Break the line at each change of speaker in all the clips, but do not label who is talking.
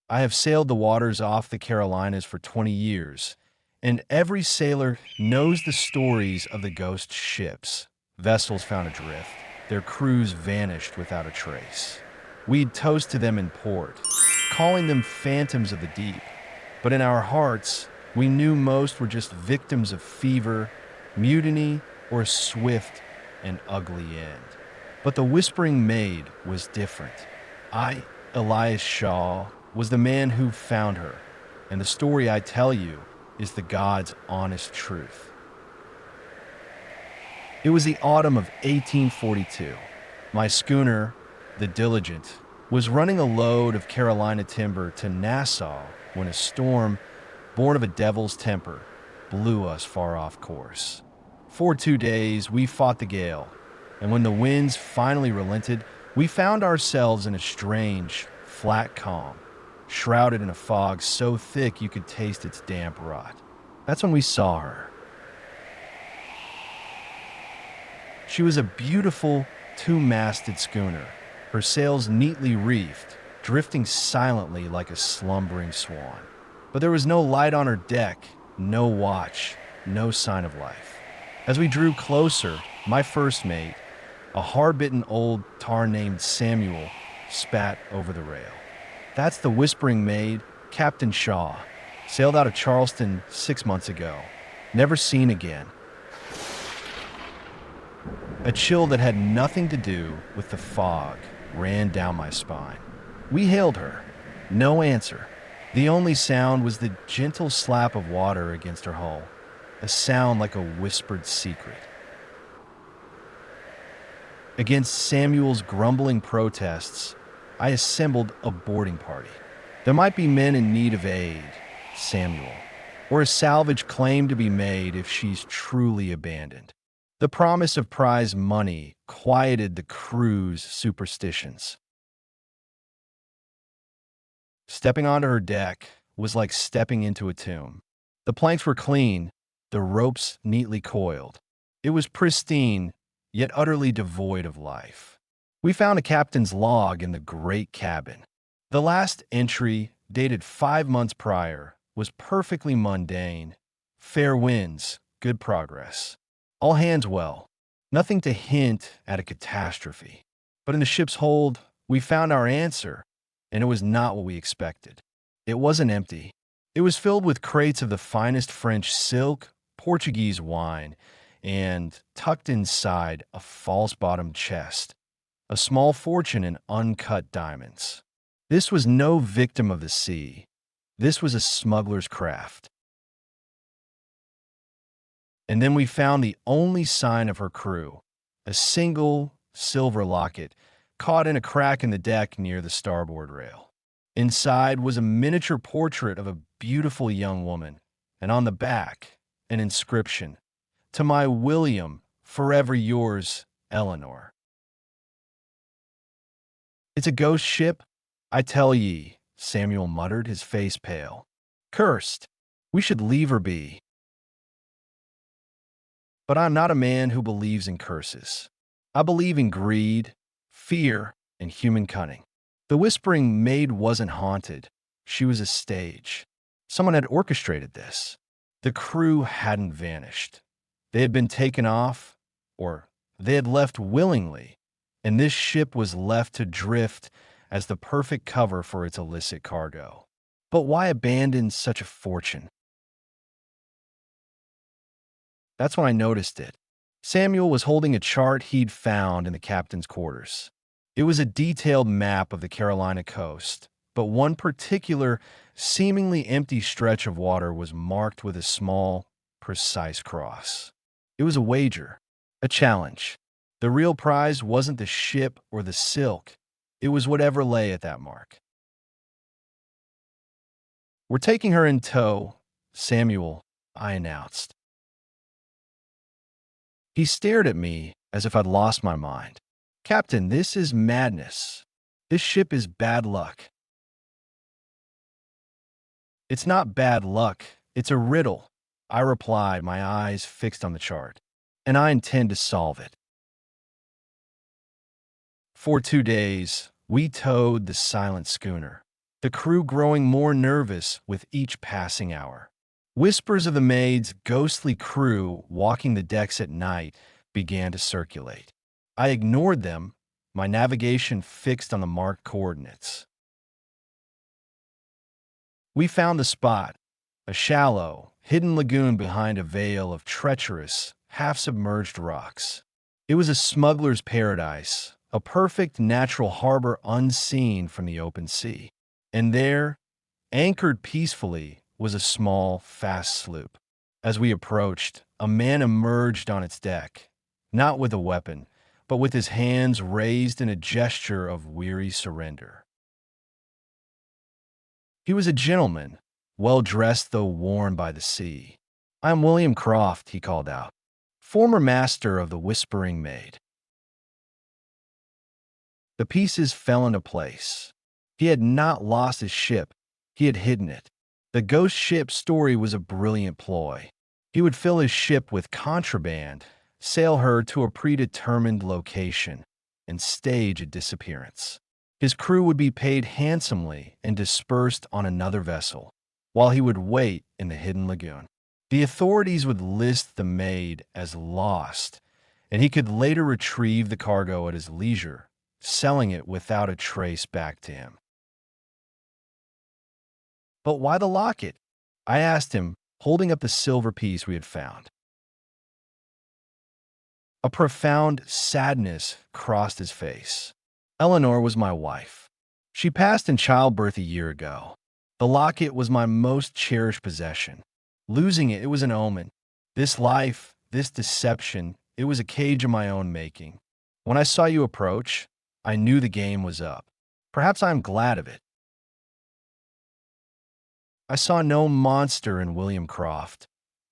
I have sailed the waters off the Carolinas for 20 years, and every sailor knows the stories of the ghost ships. Vessels found adrift, their crews vanished without a trace. We'd toast to them in port, calling them phantoms of the deep. But in our hearts, we knew most were just victims of fever, mutiny, or a swift and ugly end. But the Whispering Maid was different. Elias Shaw, was the man who found her, and the story I tell you is the God's honest truth. It was the autumn of 1842. My schooner, the Diligent, was running a load of Carolina timber to Nassau when a storm, born of a devil's temper, blew us far off course. For 2 days, we fought the gale, and when the winds finally relented, we found ourselves in a strange, flat calm, shrouded in a fog so thick you could taste its damp rot. That's when we saw her. She was a beautiful, two-masted schooner, her sails neatly reefed, drifting silently like a slumbering swan. But there was no light on her deck, no watch, no sign of life. As we drew closer, my first mate, a hard-bitten old tar named Samuel, spat over the rail. "That's the Whispering Maid, Captain Shaw. Sailed out of Charleston 6 months ago. Never seen again." A chill that had nothing to do with the fog ran down my spine. We hailed her. No answer. The only sound was the gentle slap of water against her hull, a sound like a whispered secret. Against Samuel's grumbling protests, I assembled a boarding party. There might be men in need of aid, Samuel, or a salvage claim to be made if she's truly abandoned. The promise of prize money quieted the crew's superstitions. Stepping onto her deck was like stepping into a tomb. The planks were clean, the ropes neatly coiled. It was pristine, yet utterly devoid of life. We found a captain's log in the great cabin. The last entry, dated 5 months prior, was perfectly mundane. Fair winds, good progress. All hands well. Nothing to hint at a catastrophe. But in the ship's hold, we found our answer, and it was not what we expected. It wasn't empty. It was filled with crates of the finest French silk, Portuguese wine, and, tucked inside, a false-bottomed chest, a small fortune in uncut diamonds. This was no victim of the sea. This was a smuggler's craft. And then we found the only sign of her crew, a single silver locket caught in a crack in the deck near the starboard rail. Inside was a miniature portrait of a beautiful young woman, and on the back, an inscription, "To my William, forever yours, Eleanor." "It's a ghost ship, I tell ye," Samuel muttered, his face pale. "Cursed. We should leave her be." But I'm not a man who believes in curses. I believe in greed, fear, and human cunning. The Whispering Maid wasn't haunted. She was a stage. Someone had orchestrated this. The crew hadn't vanished. They had been taken off, or they had left willingly, and this ship was left to drift as the perfect cover for its illicit cargo. But why abandon such a fortune? That's when I noticed it. Samuel was holding a chart he'd found in the captain's quarters. It was a detailed map of the Carolina coast, but one particular, seemingly empty stretch of water was marked with a small, precise cross. It was a wager, a challenge. The real prize wasn't the ship or the silk. It was whatever lay at that mark. "We're taking her in tow, Samuel," I announced. He stared at me as if I'd lost my mind. "Captain, this is madness. This ship is bad luck." "It's not bad luck. It's a riddle," I replied, my eyes fixed on the chart. "And I intend to solve it." For 2 days, we towed the silent schooner. the crew growing more nervous with each passing hour. Whispers of the maid's ghostly crew walking the decks at night began to circulate. I ignored them, my navigation fixed on the marked coordinates. We found the spot, a shallow, hidden lagoon behind a veil of treacherous, half-submerged rocks. It was a smuggler's paradise, a perfect natural harbor unseen from the open sea. And there, anchored peacefully, was a small, fast sloop. As we approached, a man emerged on its deck, not with a weapon, but with his hands raised in a gesture of weary surrender. He was a gentleman, well-dressed though worn by the sea. "I am William Croft," he called out, "former master of the Whispering Maid." The pieces fell into place. He had not lost his ship, he had hidden it. The ghost ship story was a brilliant ploy. He would fill his ship with contraband, sail her to a predetermined location, and stage a disappearance. His crew would be paid handsomely and dispersed on another vessel, while he would wait in the hidden lagoon. The authorities would list the maid as lost, and he could later retrieve the cargo at his leisure, selling it without a trace back to him. "But why the locket?" I asked him, holding up the silver piece we had found. A profound sadness crossed his face. "Eleanor was my wife. She passed in childbirth a year ago. The locket was my most cherished possession. Losing it was an omen. This life, this deception, it was a cage of my own making. When I saw you approach, I knew the game was up. Perhaps I am glad of it." I saw no monster in William Croft,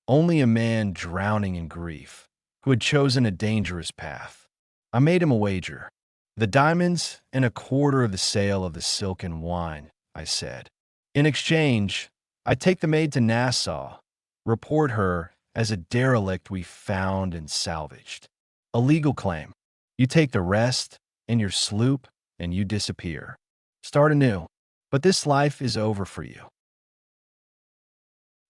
only a man drowning in grief, who had chosen a dangerous path. I made him a wager. "The diamonds and a quarter of the sale of the silken wine," I said. "In exchange, I take the maid to Nassau, report her as a derelict we found and salvaged. A legal claim. You take the rest and your sloop, and you disappear. Start anew. But this life is over for you."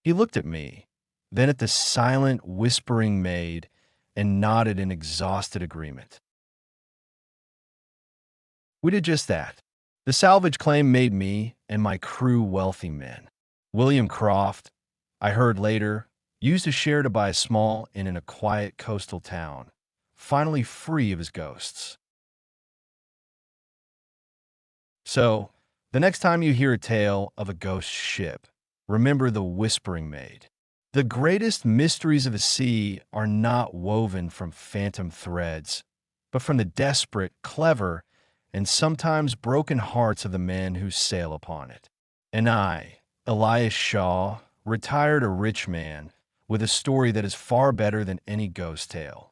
He looked at me, then at the silent, whispering maid, and nodded in exhausted agreement. We did just that. The salvage claim made me and my crew wealthy men. William Croft, I heard later, used a share to buy a small inn in a quiet coastal town, finally free of his ghosts. So, the next time you hear a tale of a ghost ship, remember the Whispering Maid. The greatest mysteries of the sea are not woven from phantom threads, but from the desperate, clever, and sometimes broken hearts of the men who sail upon it. And I, Elias Shaw, retired a rich man with a story that is far better than any ghost tale.